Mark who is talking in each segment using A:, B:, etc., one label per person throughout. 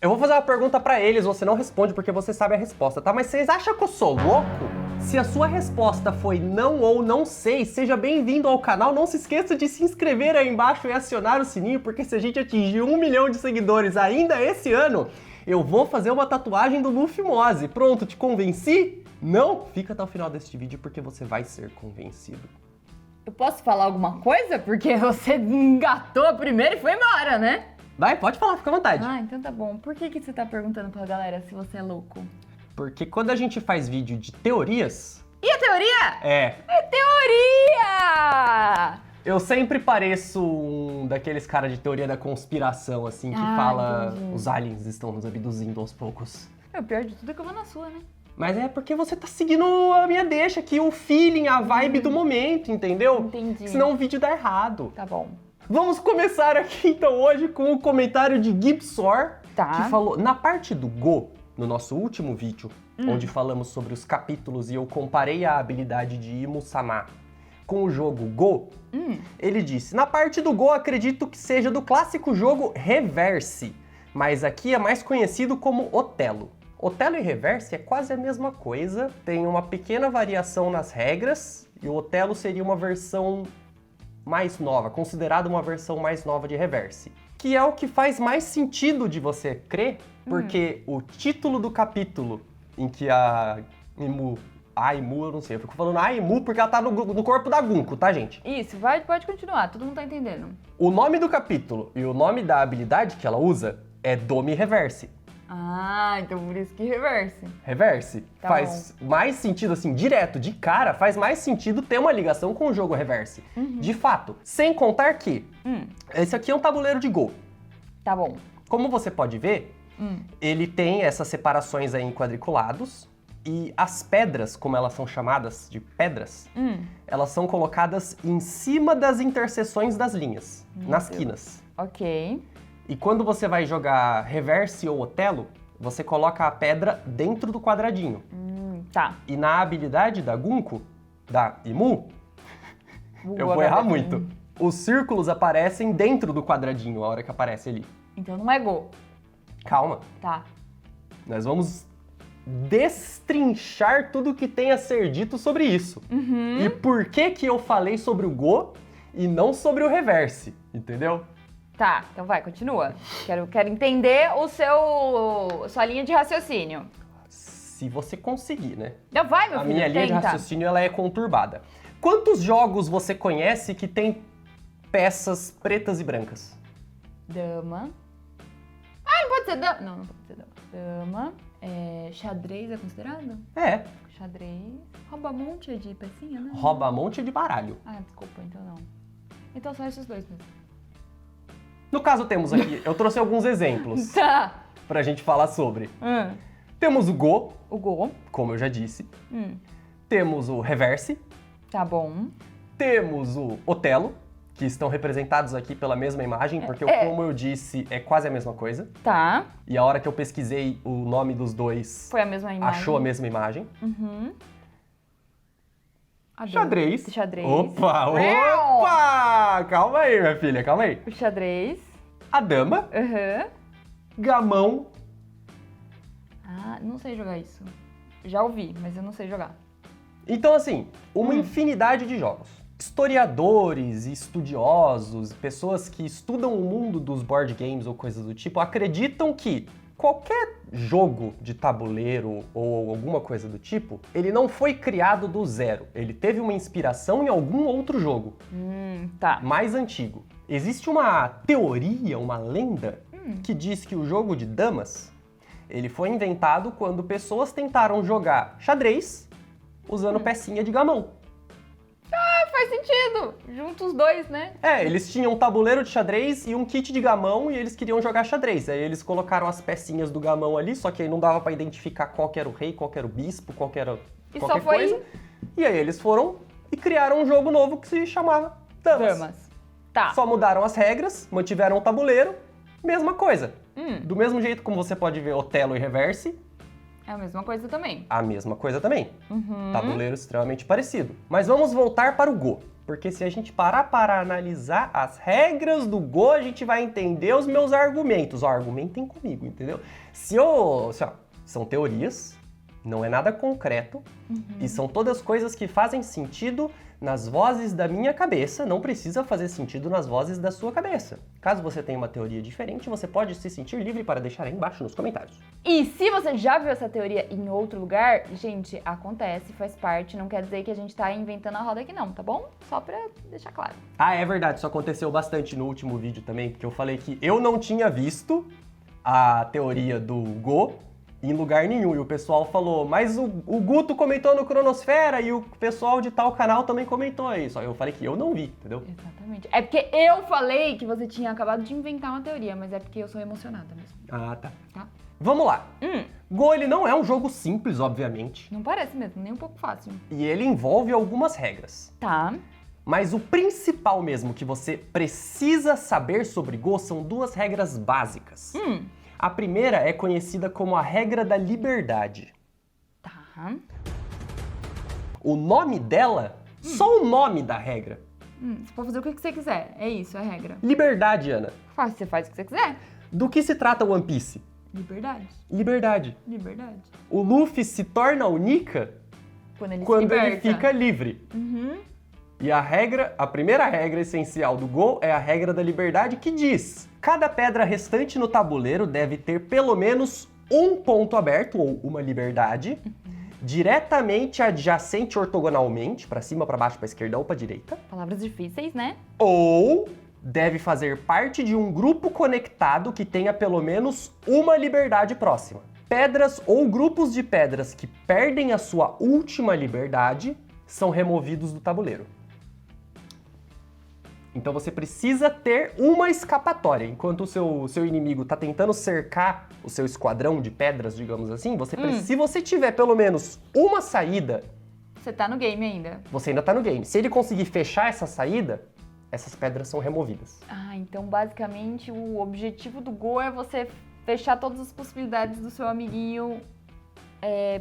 A: Eu vou fazer uma pergunta pra eles, você não responde porque você sabe a resposta, tá? Mas vocês acham que eu sou louco? Se a sua resposta foi não ou não sei, seja bem-vindo ao canal. Não se esqueça de se inscrever aí embaixo e acionar o sininho, porque se a gente atingir 1 milhão de seguidores ainda esse ano, eu vou fazer uma tatuagem do Luffy Mose. Pronto, te convenci? Não? Fica até o final deste vídeo porque você vai ser convencido.
B: Eu posso falar alguma coisa? Porque você engatou primeiro e foi embora, né?
A: Vai, pode falar, fica à vontade.
B: Ah, então tá bom. Por que você tá perguntando pra galera se você é louco?
A: Porque quando a gente faz vídeo de teorias...
B: E a teoria?
A: É
B: Teoria!
A: Eu sempre pareço um daqueles caras de teoria da conspiração, assim, que fala
B: entendi.
A: os aliens estão nos abduzindo aos poucos.
B: O pior de tudo é que eu vou na sua, né?
A: Mas é porque você tá seguindo a minha deixa aqui, o feeling, a vibe do momento, entendeu?
B: Entendi.
A: Senão o vídeo dá errado.
B: Tá bom.
A: Vamos começar aqui então hoje com o comentário de Gibsor,
B: Tá.
A: que falou, na parte do Go, no nosso último vídeo, onde falamos sobre os capítulos e eu comparei a habilidade de Imu-sama com o jogo Go, ele disse, na parte do Go acredito que seja do clássico jogo Reverse, mas aqui é mais conhecido como Otelo. Otelo e Reverse é quase a mesma coisa, tem uma pequena variação nas regras, e o Otelo seria uma versão mais nova, considerada uma versão mais nova de Reverse. Que é o que faz mais sentido de você crer, porque o título do capítulo em que a Imu, eu não sei, eu fico falando a Imu porque ela tá no corpo da Gunko, tá, gente?
B: Isso, pode continuar, todo mundo tá entendendo.
A: O nome do capítulo e o nome da habilidade que ela usa é Domi Reverse.
B: Ah, então por isso que reverse.
A: Reverse.
B: Tá
A: Faz mais sentido, assim, direto, de cara, faz mais sentido ter uma ligação com o jogo Reverse. De fato. Sem contar que esse aqui é um tabuleiro de Go.
B: Tá bom.
A: Como você pode ver, ele tem essas separações aí em quadriculados e as pedras, como elas são chamadas de pedras, elas são colocadas em cima das interseções das linhas, nas quinas.
B: Ok.
A: E quando você vai jogar Reverse ou Otelo, você coloca a pedra dentro do quadradinho.
B: Tá.
A: E na habilidade da Gunko, da Imu, eu vou errar muito. Os círculos aparecem dentro do quadradinho a hora que aparece ali.
B: Então não é Go.
A: Calma,
B: Tá.
A: nós vamos destrinchar tudo que tem a ser dito sobre isso. E por que que eu falei sobre o Go e não sobre o Reverse, entendeu?
B: Tá, então vai, continua. Quero entender sua linha de raciocínio.
A: Se você conseguir, né?
B: Não, vai, meu
A: A
B: filho,
A: minha linha de
B: tenta.
A: raciocínio ela é conturbada. Quantos jogos você conhece que tem peças pretas e brancas?
B: Dama. Ah, não pode ser dama. Não pode ser dama. Dama. Xadrez é considerado?
A: É,
B: Xadrez. Rouba-monte é de pecinha, né?
A: rouba-monte de baralho.
B: Ah, desculpa, então não. Então só esses dois mesmo.
A: No caso temos aqui, eu trouxe alguns exemplos
B: Tá.
A: pra gente falar sobre. Temos o Go,
B: O Go.
A: como eu já disse. Temos o Reverse.
B: Tá bom.
A: Temos o Otelo, que estão representados aqui pela mesma imagem, porque, como eu disse, é quase a mesma coisa.
B: Tá.
A: E a hora que eu pesquisei o nome dos dois,
B: Foi a mesma imagem.
A: achou a mesma imagem.
B: Xadrez.
A: Xadrez.
B: Xadrez.
A: Opa, opa! Calma aí, minha filha, calma aí.
B: O xadrez.
A: A dama, gamão.
B: Ah, não sei jogar isso. Já ouvi, mas eu não sei jogar.
A: Então, assim, uma infinidade de jogos. Historiadores, estudiosos, pessoas que estudam o mundo dos board games ou coisas do tipo, acreditam que qualquer jogo de tabuleiro ou alguma coisa do tipo, ele não foi criado do zero. Ele teve uma inspiração em algum outro jogo,
B: Tá.
A: mais antigo. Existe uma teoria, uma lenda, que diz que o jogo de damas, ele foi inventado quando pessoas tentaram jogar xadrez usando pecinha de gamão.
B: Faz sentido. Junta os dois, né?
A: É, eles tinham um tabuleiro de xadrez e um kit de gamão e eles queriam jogar xadrez. Aí eles colocaram as pecinhas do gamão ali, só que aí não dava pra identificar qual que era o rei, qual que era o bispo, qual que era
B: E
A: qualquer
B: só foi
A: coisa. E aí eles foram e criaram um jogo novo que se chamava Damas.
B: damas. Tá.
A: Só mudaram as regras, mantiveram o tabuleiro, mesma coisa. Do mesmo jeito como você pode ver Otelo e Reverse,
B: É a mesma coisa também.
A: a mesma coisa também. Tabuleiro extremamente parecido. Mas vamos voltar para o Go. Porque se a gente parar para analisar as regras do Go, a gente vai entender os meus argumentos. Ó, argumentem comigo, entendeu? São teorias, não é nada concreto, e são todas coisas que fazem sentido nas vozes da minha cabeça, não precisa fazer sentido nas vozes da sua cabeça. Caso você tenha uma teoria diferente, você pode se sentir livre para deixar aí embaixo nos comentários.
B: E se você já viu essa teoria em outro lugar, gente, acontece, faz parte, não quer dizer que a gente tá inventando a roda aqui não, tá bom? Só pra deixar claro.
A: Ah, é verdade, isso aconteceu bastante no último vídeo também, porque eu falei que eu não tinha visto a teoria do Go em lugar nenhum. E o pessoal falou, mas o Guto comentou no Cronosfera e o pessoal de tal canal também comentou isso. Aí eu falei que eu não vi, entendeu?
B: Exatamente. É porque eu falei que você tinha acabado de inventar uma teoria, mas é porque eu sou emocionada mesmo.
A: Ah, tá.
B: Tá?
A: Vamos lá. Go, ele não é um jogo simples, obviamente.
B: Não parece mesmo, nem um pouco fácil.
A: E ele envolve algumas regras.
B: Tá.
A: Mas o principal mesmo que você precisa saber sobre Go são duas regras básicas. A primeira é conhecida como a regra da liberdade.
B: Tá.
A: O nome dela, só o nome da regra.
B: Você pode fazer o que você quiser. É isso, é a regra.
A: Liberdade, Ana.
B: Você faz o que você quiser.
A: Do que se trata One Piece?
B: Liberdade.
A: Liberdade.
B: Liberdade.
A: O Luffy se torna Nika
B: Quando
A: ele fica livre. E a primeira regra essencial do Go é a regra da liberdade, que diz: cada pedra restante no tabuleiro deve ter pelo menos um ponto aberto, ou uma liberdade, diretamente adjacente ortogonalmente, para cima, para baixo, para esquerda ou para direita.
B: Palavras difíceis, né?
A: Ou deve fazer parte de um grupo conectado que tenha pelo menos uma liberdade próxima. Pedras ou grupos de pedras que perdem a sua última liberdade são removidos do tabuleiro. Então você precisa ter uma escapatória. Enquanto o seu inimigo está tentando cercar o seu esquadrão de pedras, digamos assim, se você tiver pelo menos uma saída...
B: Você tá no game ainda.
A: Você ainda tá no game. Se ele conseguir fechar essa saída, essas pedras são removidas.
B: Ah, então basicamente o objetivo do Go é você fechar todas as possibilidades do seu amiguinho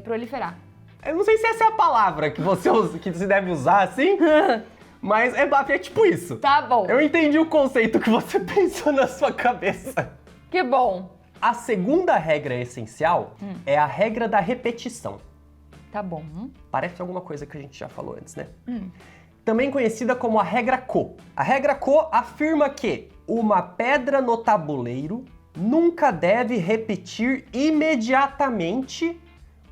B: proliferar.
A: Eu não sei se essa é a palavra que se deve usar assim... Mas é tipo isso.
B: Tá bom.
A: Eu entendi o conceito que você pensou na sua cabeça.
B: Que bom.
A: A segunda regra essencial é a regra da repetição.
B: Tá bom.
A: Parece alguma coisa que a gente já falou antes, né? Também conhecida como a regra Ko. A regra Ko afirma que uma pedra no tabuleiro nunca deve repetir imediatamente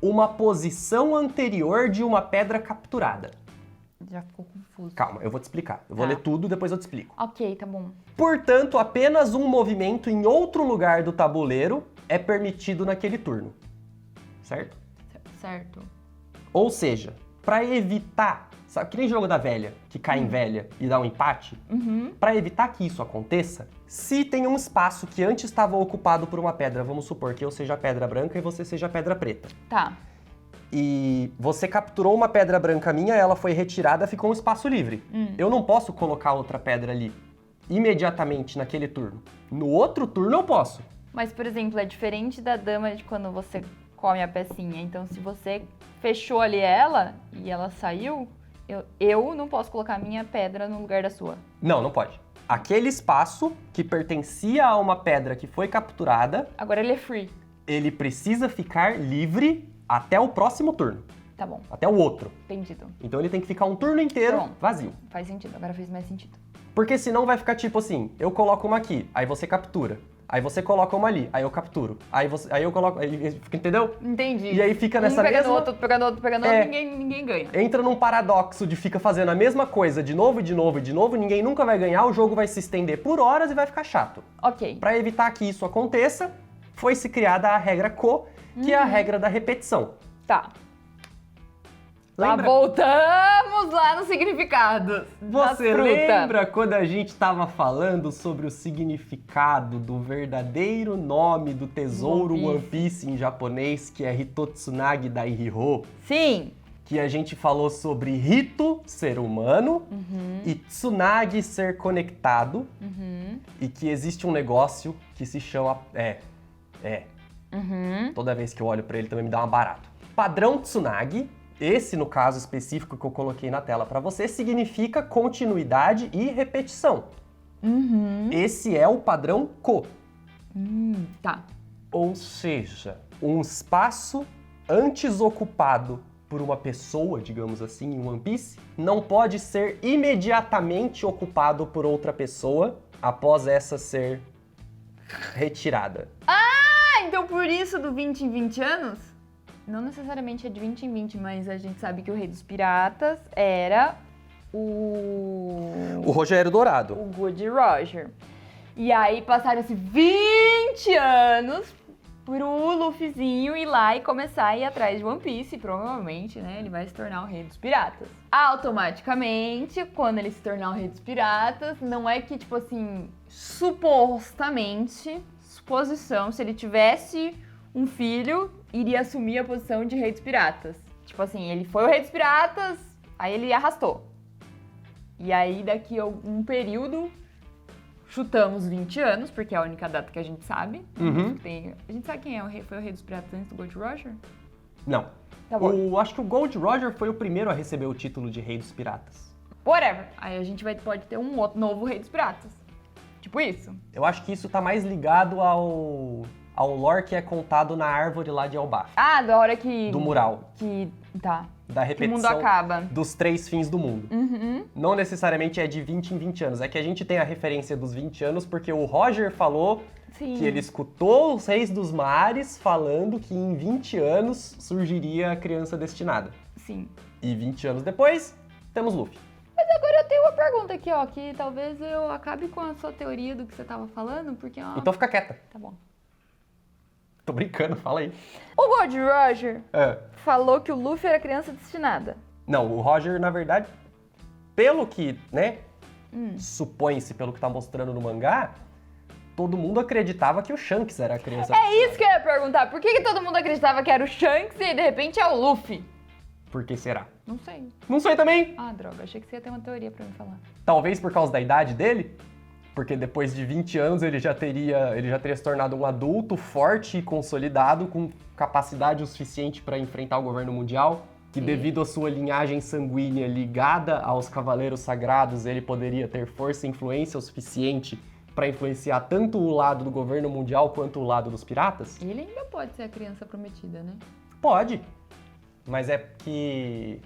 A: uma posição anterior de uma pedra capturada.
B: Já ficou confuso.
A: Calma, eu vou te explicar. Eu vou ler tudo, depois eu te explico.
B: Ok, tá bom.
A: Portanto, apenas um movimento em outro lugar do tabuleiro é permitido naquele turno. Certo?
B: Certo.
A: Ou seja, para evitar... Sabe que nem jogo da velha, que cai em velha e dá um empate? Para evitar que isso aconteça, se tem um espaço que antes estava ocupado por uma pedra, vamos supor que eu seja a pedra branca e você seja a pedra preta.
B: Tá.
A: E você capturou uma pedra branca minha, ela foi retirada, ficou um espaço livre. Eu não posso colocar outra pedra ali imediatamente naquele turno. No outro turno eu posso.
B: Mas, por exemplo, é diferente da dama de quando você come a pecinha. Então, se você fechou ali ela e ela saiu, eu não posso colocar a minha pedra no lugar da sua.
A: Não, não pode. Aquele espaço que pertencia a uma pedra que foi capturada...
B: Agora ele é free.
A: Ele precisa ficar livre até o próximo turno.
B: Tá bom.
A: Até o outro.
B: Entendido.
A: Então ele tem que ficar um turno inteiro vazio.
B: Faz sentido, agora fez mais sentido.
A: Porque senão vai ficar tipo assim, eu coloco uma aqui, aí você captura. Aí você coloca uma ali, aí eu capturo. Aí eu coloco, entendeu?
B: Entendi.
A: E aí fica nessa
B: pegando
A: mesma...
B: outro, pegando outro, ninguém ganha.
A: Entra num paradoxo de fica fazendo a mesma coisa de novo, de novo, de novo, ninguém nunca vai ganhar, o jogo vai se estender por horas e vai ficar chato.
B: Ok.
A: Para evitar que isso aconteça, foi-se criada a regra Ko, que é a regra da repetição.
B: Tá.
A: Lembra?
B: Lá voltamos lá no significado.
A: Você lembra quando a gente estava falando sobre o significado do verdadeiro nome do tesouro One Piece em japonês, que é Hitotsunagi Daihiro?
B: Sim.
A: Que a gente falou sobre Hito, ser humano, e Tsunagi, ser conectado, e que existe um negócio que se chama... Toda vez que eu olho pra ele também me dá uma barata. Padrão Tsunagi, Esse, no caso específico que eu coloquei na tela para você, significa continuidade e repetição. Esse é o padrão Ko.
B: Tá.
A: Ou seja, um espaço antes ocupado por uma pessoa, digamos assim, em One Piece, não pode ser imediatamente ocupado por outra pessoa após essa ser retirada.
B: Ah, então por isso do 20 em 20 anos? Não necessariamente é de 20 em 20, mas a gente sabe que o Rei dos Piratas era
A: O Rogério Dourado.
B: o Gold Roger. E aí passaram-se 20 anos pro Luffyzinho ir lá e começar a ir atrás de One Piece. Provavelmente, né, ele vai se tornar o Rei dos Piratas. Automaticamente, quando ele se tornar o Rei dos Piratas, não é que, tipo assim, supostamente, suposição, se ele tivesse um filho, iria assumir a posição de Rei dos Piratas. Tipo assim, ele foi o Rei dos Piratas, aí ele arrastou. E aí, daqui a um período, chutamos 20 anos, porque é a única data que a gente sabe. A gente sabe quem foi o Rei dos Piratas antes do Gold Roger?
A: Não.
B: Tá bom.
A: Acho que o Gold Roger foi o primeiro a receber o título de Rei dos Piratas.
B: Whatever. Aí a gente pode ter um outro novo Rei dos Piratas. Tipo isso.
A: Eu acho que isso tá mais ligado ao lore que é contado na árvore lá de Elbaf.
B: Ah, da hora que...
A: Do mural.
B: Tá.
A: Da
B: Que o mundo
A: repetição
B: acaba.
A: dos 3 fins do mundo. Não necessariamente é de 20 em 20 anos. É que a gente tem a referência dos 20 anos porque o Roger falou
B: Sim.
A: que ele escutou os Reis dos Mares falando que em 20 anos surgiria a criança destinada.
B: Sim.
A: E 20 anos depois, temos Luffy.
B: Mas agora eu tenho uma pergunta aqui, ó, que talvez eu acabe com a sua teoria do que você tava falando, porque... Ó,
A: Então fica quieta.
B: tá bom.
A: Tô brincando, fala aí.
B: O Gold Roger
A: É.
B: falou que o Luffy era criança destinada.
A: Não, o Roger, na verdade, pelo que, né, supõe-se, pelo que tá mostrando no mangá, todo mundo acreditava que o Shanks era a criança.
B: É isso que eu ia perguntar. Por que todo mundo acreditava que era o Shanks e de repente é o Luffy?
A: Por que será?
B: Não sei.
A: Não sei também.
B: Ah, droga. Achei que você ia ter uma teoria pra me falar.
A: Talvez por causa da idade dele, porque depois de 20 anos ele já teria se tornado um adulto forte e consolidado, com capacidade o suficiente para enfrentar o governo mundial, que
B: Sim.
A: devido à sua linhagem sanguínea ligada aos Cavaleiros Sagrados, ele poderia ter força e influência o suficiente para influenciar tanto o lado do governo mundial quanto o lado dos piratas?
B: Ele ainda pode ser a criança prometida, né?
A: Pode, mas é que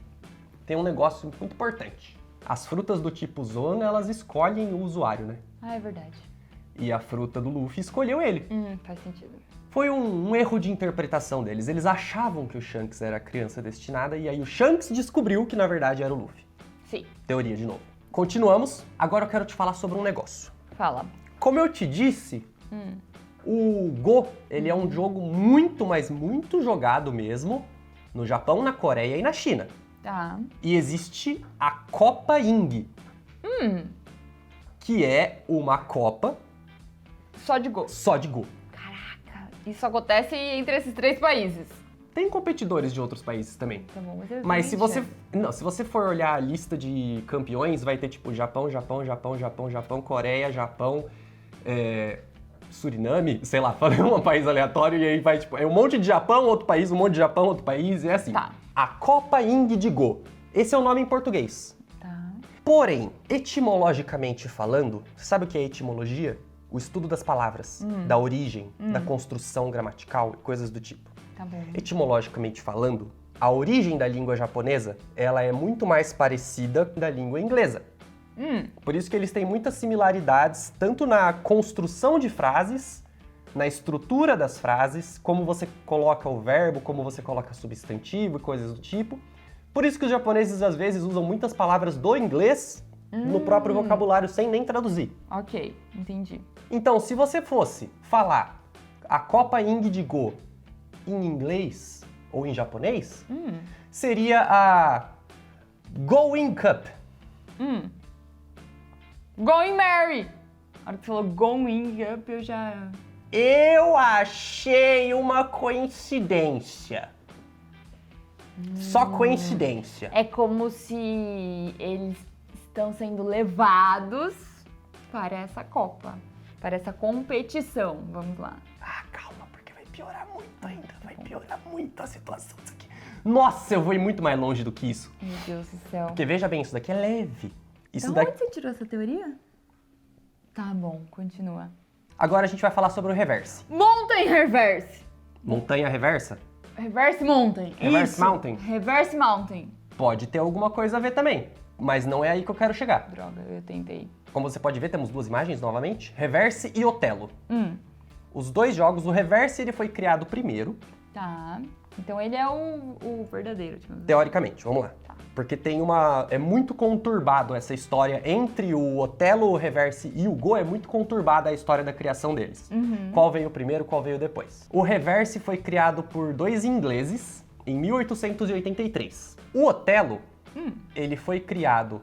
A: tem um negócio muito importante. As frutas do tipo Zona, elas escolhem o usuário, né?
B: Ah, é verdade.
A: E a fruta do Luffy escolheu ele.
B: Faz sentido.
A: Foi um erro de interpretação deles. Eles achavam que o Shanks era a criança destinada e aí o Shanks descobriu que na verdade era o Luffy.
B: Sim.
A: Teoria de novo. Continuamos. Agora eu quero te falar sobre um negócio.
B: Fala.
A: Como eu te disse, o Go, ele é um jogo muito, mas muito jogado mesmo no Japão, na Coreia e na China.
B: Tá.
A: E existe a Copa Ing, que é uma Copa
B: Só de gol.
A: só de Go.
B: Caraca. Isso acontece entre esses 3 países.
A: Tem competidores de outros países também.
B: Tá bom,
A: Mas se você for olhar a lista de campeões, vai ter tipo Japão, Japão, Japão, Japão, Japão, Coreia, Japão, Suriname, sei lá, falei um país aleatório e aí vai tipo, é um monte de Japão, outro país, um monte de Japão, outro país, é assim.
B: Tá.
A: A Copa Ing de Go. Esse é o nome em português.
B: Tá.
A: Porém, etimologicamente falando, você sabe o que é etimologia? O estudo das palavras, da origem, da construção gramatical e coisas do tipo.
B: Tá bom.
A: Etimologicamente falando, a origem da língua japonesa, ela é muito mais parecida da língua inglesa. Por isso que eles têm muitas similaridades, tanto na construção de frases, na estrutura das frases, como você coloca o verbo, como você coloca substantivo e coisas do tipo. Por isso que os japoneses, às vezes, usam muitas palavras do inglês no próprio vocabulário, sem nem traduzir.
B: Ok, entendi.
A: Então, se você fosse falar a Copa Ing de Go em inglês ou em japonês, seria a Going Cup.
B: Going Mary! A hora que você falou going up, eu já...
A: Eu achei uma coincidência. Só coincidência.
B: É como se eles estão sendo levados para essa Copa. Para essa competição. Vamos lá.
A: Ah, calma, porque vai piorar muito ainda. Vai piorar muito a situação disso aqui. Nossa, eu vou ir muito mais longe do que isso.
B: Meu Deus do céu.
A: Porque veja bem, isso daqui é leve. Isso
B: Da
A: daqui...
B: onde você tirou essa teoria? Tá bom, continua.
A: Agora a gente vai falar sobre o reverse.
B: Mountain Reverse.
A: Montanha reversa?
B: Reverse Mountain.
A: Reverse
B: Isso.
A: Mountain?
B: Reverse Mountain.
A: Pode ter alguma coisa a ver também, mas não é aí que eu quero chegar.
B: Droga, eu tentei.
A: Como você pode ver, temos duas imagens novamente, Reverse e Otelo.
B: Hum,
A: Os dois jogos, o Reverse ele foi criado primeiro,
B: tá. Então ele é o verdadeiro, tipo.
A: teoricamente, vamos lá. Porque tem uma... é muito conturbado essa história entre o Otelo, o Reverse e o Go, é muito conturbada a história da criação deles.
B: Uhum.
A: Qual veio primeiro, qual veio depois. O Reverse foi criado por dois ingleses em 1883. O Otelo, ele foi criado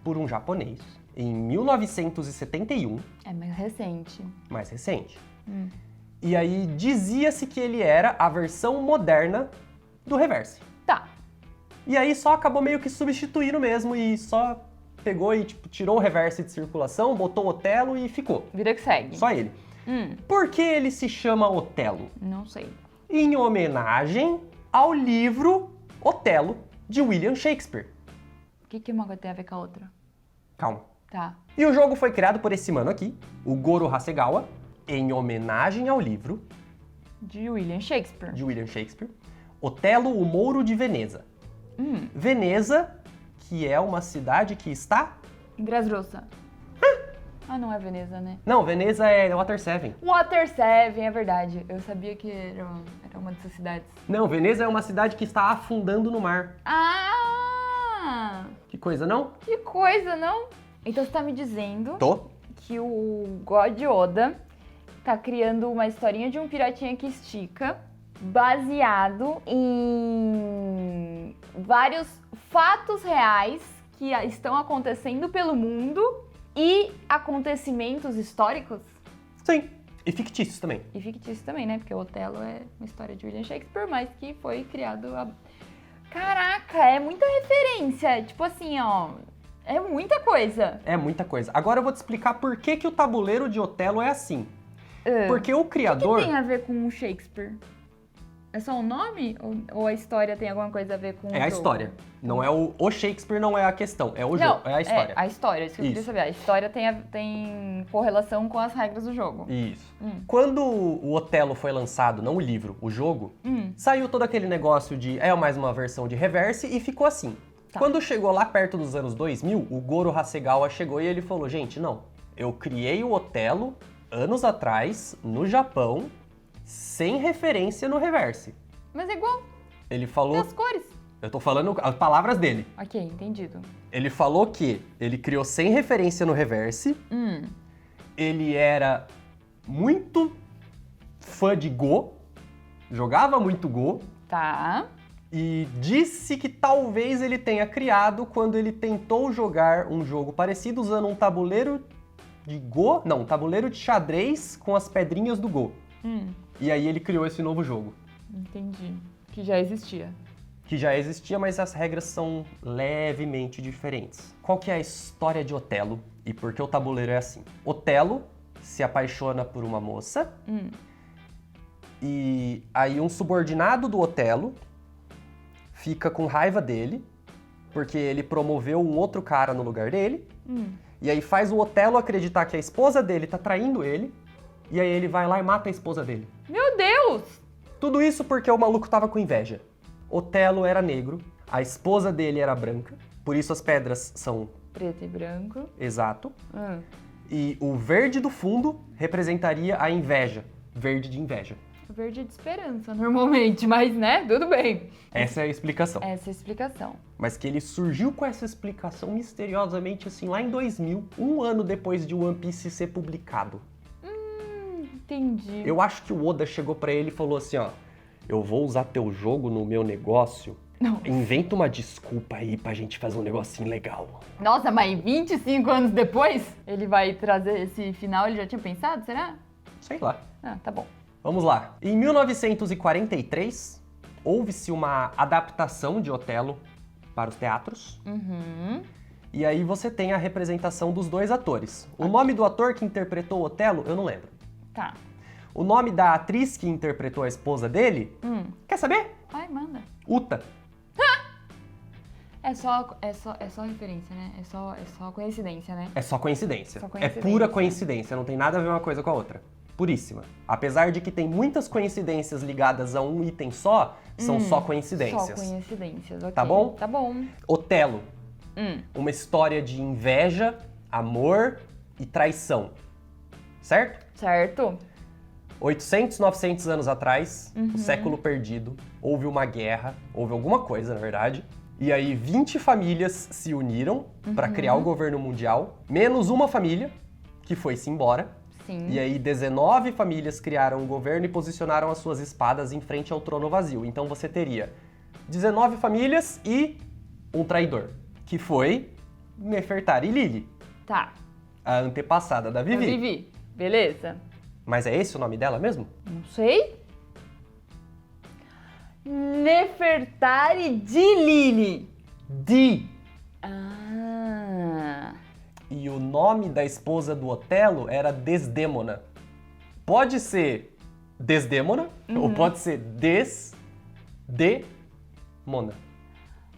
A: por um japonês em 1971,
B: É mais recente.
A: mais recente. E aí dizia-se que ele era a versão moderna do Reverse.
B: Tá.
A: E aí só acabou meio que substituindo mesmo e só pegou e tipo, tirou o Reverse de circulação, botou o Otelo e ficou.
B: Vida que segue.
A: Só ele. Por que ele se chama Otelo?
B: Não sei.
A: Em homenagem ao livro Otelo, de William Shakespeare.
B: O que uma coisa tem a ver com a outra?
A: Calma.
B: Tá.
A: E o jogo foi criado por esse mano aqui, o Goro Hasegawa, em homenagem ao livro
B: De William Shakespeare.
A: de William Shakespeare, Otelo, o Mouro de Veneza. Veneza, que é uma cidade que está...
B: Em Dressrosa. Ah, não é Veneza, né?
A: Não, Veneza é Water Seven.
B: Water Seven, é verdade. Eu sabia que era uma dessas cidades.
A: Não, Veneza é uma cidade que está afundando no mar.
B: Ah!
A: Que coisa, não?
B: Que coisa, não? Então você tá me dizendo
A: Tô.
B: que o God Oda tá criando uma historinha de um piratinha que estica, baseado em vários fatos reais que estão acontecendo pelo mundo e acontecimentos históricos
A: Sim. E fictícios também.
B: e fictícios também, né? Porque o Otelo é uma história de William Shakespeare, mas que foi criado a... Caraca, é muita referência. Tipo assim, ó, é muita coisa.
A: É muita coisa. Agora eu vou te explicar por que, que o tabuleiro de Otelo é assim. Porque o
B: O que
A: criador...
B: tem a ver com o Shakespeare? É só o nome? Ou a história tem alguma coisa a ver com o
A: É a
B: jogo?
A: história. Não é o Shakespeare não é a questão, é o
B: Não,
A: jogo, é a história.
B: É a história, isso que eu queria
A: Isso.
B: saber. A história tem correlação com as regras do jogo.
A: Isso. Quando o Otelo foi lançado, não o livro, o jogo, saiu todo aquele negócio de é mais uma versão de Reverse e ficou assim.
B: Tá.
A: Quando chegou lá perto dos anos 2000, o Goro Hasegawa chegou e ele falou, gente, não, eu criei o Otelo anos atrás, no Japão, sem referência no Reverse.
B: Mas é igual,
A: Ele
B: tem
A: falou,
B: as cores.
A: eu tô falando as palavras dele.
B: Ok, entendido.
A: Ele falou que ele criou sem referência no Reverse, ele era muito fã de Go, jogava muito Go,
B: Tá.
A: e disse que talvez ele tenha criado quando ele tentou jogar um jogo parecido usando um tabuleiro de Go, não, um tabuleiro de xadrez com as pedrinhas do Go. E aí ele criou esse novo jogo,
B: Entendi. Que já existia.
A: que já existia, mas as regras são levemente diferentes. Qual que é a história de Otelo e por que o tabuleiro é assim? Otelo se apaixona por uma moça e aí um subordinado do Otelo fica com raiva dele porque ele promoveu um outro cara no lugar dele e aí faz o Otelo acreditar que a esposa dele tá traindo ele e aí ele vai lá e mata a esposa dele.
B: Meu Deus!
A: Tudo isso porque o maluco tava com inveja. Otelo era negro, a esposa dele era branca, por isso as pedras são
B: Preto e branco.
A: exato. E o verde do fundo representaria a inveja, verde de inveja.
B: Verde é de esperança, normalmente, mas né, tudo bem.
A: Essa é a explicação.
B: Essa é a explicação.
A: Mas que ele surgiu com essa explicação misteriosamente assim lá em 2000, um ano depois de One Piece ser publicado.
B: Entendi.
A: Eu acho que o Oda chegou pra ele e falou assim, ó, eu vou usar teu jogo no meu negócio,
B: Não.
A: inventa uma desculpa aí pra gente fazer um negocinho legal.
B: Nossa, mas 25 anos depois, ele vai trazer esse final, ele já tinha pensado, será?
A: Sei lá.
B: Ah, tá bom.
A: Vamos lá. Em 1943, houve-se uma adaptação de Otelo para os teatros. E aí você tem a representação dos dois atores. O nome do ator que interpretou Otelo, eu não lembro.
B: Tá.
A: O nome da atriz que interpretou a esposa dele, Quer saber?
B: Ai, manda.
A: Uta.
B: É só referência, né? É só coincidência, né?
A: É só coincidência.
B: Só
A: É
B: coincidência.
A: pura coincidência, não tem nada a ver uma coisa com a outra. Puríssima. Apesar de que tem muitas coincidências ligadas a um item só, são só coincidências.
B: Só coincidências, ok.
A: Tá bom?
B: Tá bom.
A: Otelo. Uma história de inveja, amor e traição. Certo?
B: Certo.
A: 800, 900 anos atrás, o século perdido, houve uma guerra, houve alguma coisa, na verdade. E aí 20 famílias se uniram para criar o governo mundial, menos uma família que foi-se embora.
B: Sim.
A: E aí 19 famílias criaram o governo e posicionaram as suas espadas em frente ao trono vazio. Então você teria 19 famílias e um traidor, que foi Nefertari Lili,
B: Tá.
A: a antepassada da Vivi.
B: Vivi. Beleza.
A: Mas é esse o nome dela mesmo?
B: Não sei. Nefertari de Lili.
A: Di.
B: Ah.
A: E o nome da esposa do Otelo era Desdémona. Pode ser Desdémona ou pode ser Desdemona.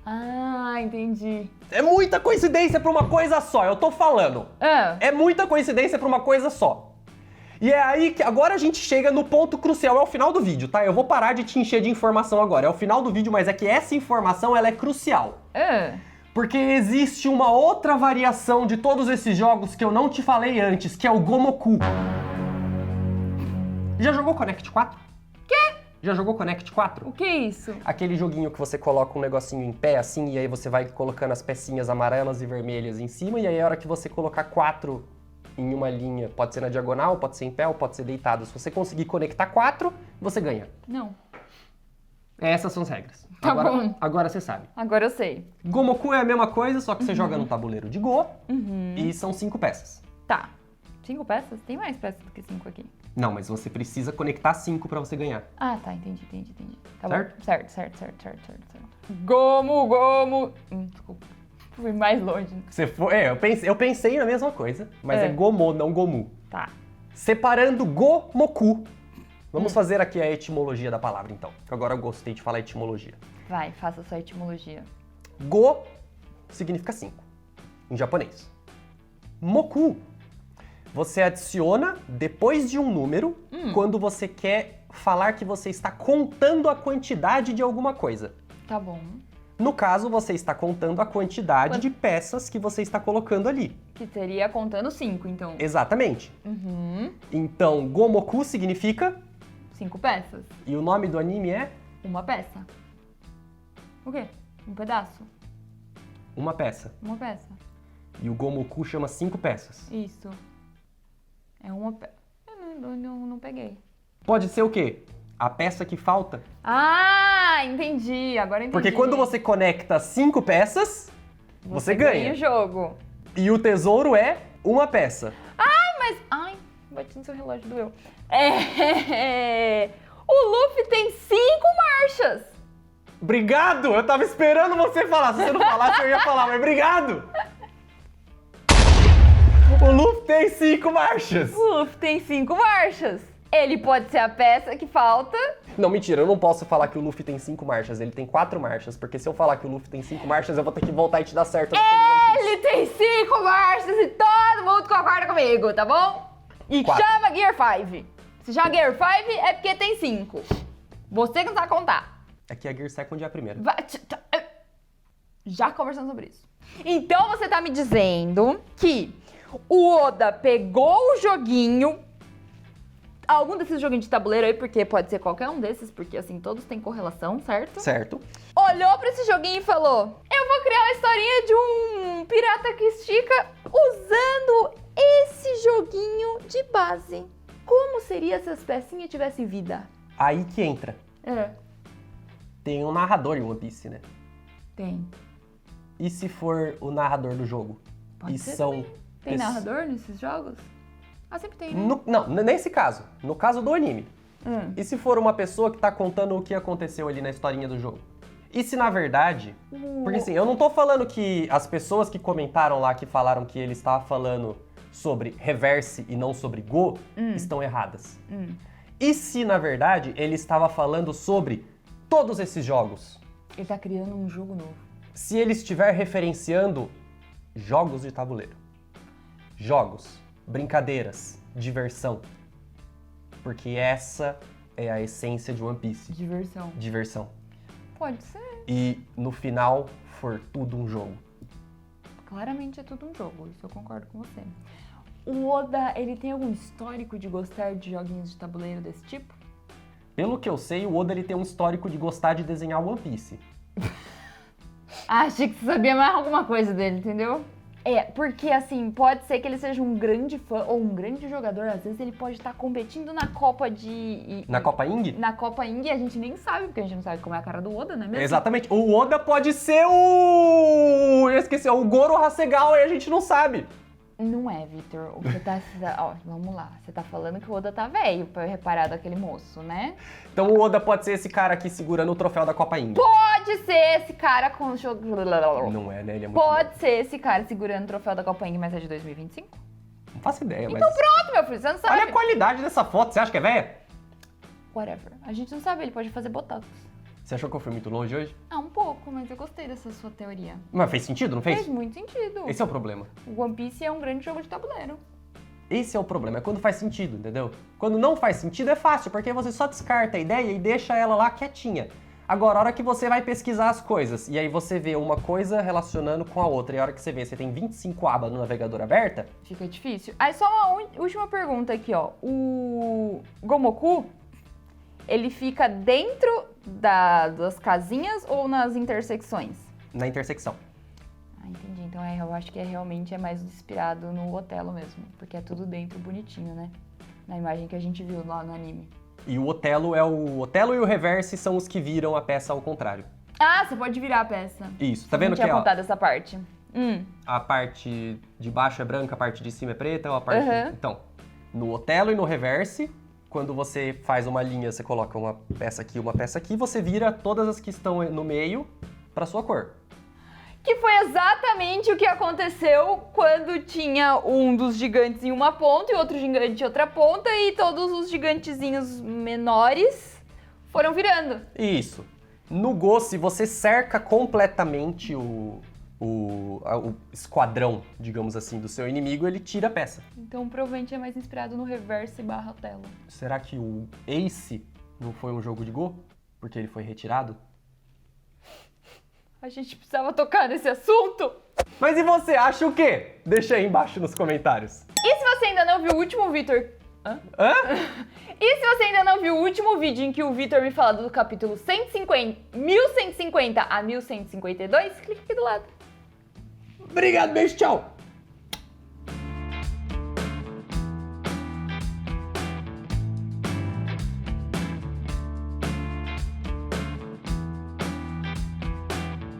B: Ah, entendi.
A: É muita coincidência pra uma coisa só, eu tô falando. É muita coincidência pra uma coisa só. E é aí que agora a gente chega no ponto crucial, é o final do vídeo, tá? Eu vou parar de te encher de informação agora, é o final do vídeo, mas é que essa informação ela é crucial. Porque existe uma outra variação de todos esses jogos que eu não te falei antes, que é o Gomoku. Já jogou Connect 4?
B: Quê?
A: Já jogou Connect 4?
B: O que é isso?
A: Aquele joguinho que você coloca um negocinho em pé assim, e aí você vai colocando as pecinhas amarelas e vermelhas em cima, e aí a hora que você colocar 4 em uma linha, pode ser na diagonal, pode ser em pé ou pode ser deitado. Se você conseguir conectar 4, você ganha.
B: Não.
A: Essas são as regras.
B: Tá bom.
A: Agora você sabe.
B: Agora eu sei.
A: Gomoku é a mesma coisa, só que você joga no tabuleiro de Go e são 5 peças.
B: Tá. 5 peças? Tem mais peças do que 5 aqui.
A: Não, mas você precisa conectar 5 pra você ganhar.
B: Ah, tá. Entendi. Tá
A: Certo?
B: bom. Certo. Gomo. Desculpa. Fui mais longe.
A: Você foi, eu pensei na mesma coisa, mas é Gomo, não Gomu.
B: Tá.
A: Separando Gomoku. Vamos fazer aqui a etimologia da palavra, então. Que agora eu gostei de falar etimologia.
B: Vai, faça a sua etimologia.
A: Go significa 5, em japonês. Moku, você adiciona depois de um número quando você quer falar que você está contando a quantidade de alguma coisa.
B: Tá bom.
A: No caso, você está contando a quantidade de peças que você está colocando ali.
B: Que seria contando 5, então.
A: Exatamente. Então, Gomoku significa...
B: 5 peças.
A: E o nome do anime é?
B: Uma peça. O quê? Um pedaço?
A: Uma peça.
B: Uma peça.
A: E o Gomoku chama 5 peças.
B: Isso. É uma peça. Eu não peguei.
A: Pode ser o quê? A peça que falta.
B: Ah, entendi. Agora entendi.
A: Porque quando você conecta 5 peças, você ganha.
B: o jogo.
A: E o tesouro é uma peça.
B: Ai, bati no seu relógio, doeu. O Luffy tem 5 marchas.
A: Obrigado! Eu tava esperando você falar. Se você não falasse, eu ia falar, mas obrigado! O Luffy tem 5 marchas.
B: O Luffy tem 5 marchas. Ele pode ser a peça que falta.
A: Não, mentira, eu não posso falar que o Luffy tem 5 marchas, ele tem 4 marchas, porque se eu falar que o Luffy tem 5 marchas, eu vou ter que voltar e te dar certo.
B: Ele tem 5 marchas e todo mundo concorda comigo, tá bom? E
A: 4.
B: chama Gear 5. Se chama Gear 5 é porque tem 5. Você que não sabe contar.
A: É que a Gear Second é a primeira.
B: Já conversamos sobre isso. Então você tá me dizendo que o Oda pegou o joguinho, algum desses joguinhos de tabuleiro aí, porque pode ser qualquer um desses, porque assim, todos têm correlação, certo?
A: Certo.
B: Olhou pra esse joguinho e falou: eu vou criar uma historinha de um pirata que estica usando esse joguinho de base. Como seria se as pecinhas tivessem vida?
A: Aí que entra. Tem um narrador em One Piece, né?
B: Tem.
A: E se for o narrador do jogo?
B: Pode
A: e
B: ser
A: são
B: também. Tem narrador nesses jogos? Ah, sempre tem, né?
A: Não, nesse caso. No caso do anime. E se for uma pessoa que tá contando o que aconteceu ali na historinha do jogo? E se na verdade... Porque assim, eu não tô falando que as pessoas que comentaram lá, que falaram que ele estava falando sobre reverse e não sobre Go, estão erradas. E se na verdade ele estava falando sobre todos esses jogos,
B: Ele tá criando um jogo novo.
A: se ele estiver referenciando jogos de tabuleiro, jogos, brincadeiras, diversão, porque essa é a essência de One Piece,
B: Diversão.
A: diversão.
B: Pode ser.
A: E no final for tudo um jogo.
B: Claramente é tudo um jogo, isso eu concordo com você. O Oda, ele tem algum histórico de gostar de joguinhos de tabuleiro desse tipo?
A: Pelo que eu sei, o Oda ele tem um histórico de gostar de desenhar One Piece.
B: Achei que você sabia mais alguma coisa dele, entendeu? Porque assim, pode ser que ele seja um grande fã ou um grande jogador. Às vezes ele pode estar competindo na Copa
A: Na Copa Ing?
B: Na Copa Ing, a gente nem sabe, porque a gente não sabe como é a cara do Oda, não é mesmo?
A: Exatamente. O Oda pode ser o... Eu esqueci, o Goro Hasegawa e a gente não sabe.
B: Não é, Victor. O que tá... Ó, vamos lá. Você tá falando que o Oda tá velho pra eu reparar daquele moço, né?
A: Então o Oda pode ser esse cara aqui segurando o troféu da Copa Ing.
B: Pode ser esse cara com...
A: Não é, né? Ele é muito
B: Pode ser esse cara segurando o troféu da Copa Ing, mas é de 2025?
A: novo. Não faço ideia, mas...
B: Então pronto, meu filho, você não sabe.
A: Olha a qualidade dessa foto, você acha que é velha?
B: Whatever. A gente não sabe, ele pode fazer botox.
A: Você achou que eu fui muito longe hoje?
B: Ah, um pouco, mas eu gostei dessa sua teoria.
A: Mas fez sentido, não fez?
B: Fez muito sentido.
A: Esse é o problema.
B: O One Piece é um grande jogo de tabuleiro.
A: Esse é o problema, é quando faz sentido, entendeu? Quando não faz sentido é fácil, porque você só descarta a ideia e deixa ela lá quietinha. Agora, a hora que você vai pesquisar as coisas, e aí você vê uma coisa relacionando com a outra, e a hora que você vê, você tem 25 abas no navegador aberta,
B: Fica difícil. Aí só uma última pergunta aqui, ó. O Gomoku, ele fica dentro das casinhas ou nas intersecções?
A: na intersecção.
B: Ah, entendi. Então eu acho que realmente é mais inspirado no Otelo mesmo, porque é tudo dentro bonitinho, né? Na imagem que a gente viu lá no anime.
A: E o Otelo é o Otelo e o Reverse são os que viram a peça ao contrário.
B: Ah, você pode virar a peça.
A: Isso, tá vendo
B: Não
A: que
B: tinha
A: ó,
B: contado essa parte.
A: a parte de baixo é branca, a parte de cima é preta, ou a parte...
B: Uhum.
A: Então, no Otelo e no Reverse, quando você faz uma linha, você coloca uma peça aqui, você vira todas as que estão no meio pra sua cor.
B: Que foi exatamente o que aconteceu quando tinha um dos gigantes em uma ponta e outro gigante em outra ponta e todos os gigantezinhos menores foram virando.
A: Isso. No Go, se você cerca completamente o esquadrão, digamos assim, do seu inimigo, ele tira a peça.
B: Então provavelmente é mais inspirado no Reverse / Otelo.
A: Será que o Ace não foi um jogo de Go? Porque ele foi retirado?
B: A gente precisava tocar nesse assunto.
A: Mas e você, acha o quê? Deixa aí embaixo nos comentários.
B: E se você ainda não viu o último Vitor...
A: Hã?
B: E se você ainda não viu o último vídeo em que o Vitor me fala do capítulo 1150 a 1152, clica aqui do lado.
A: Obrigado, beijo, tchau!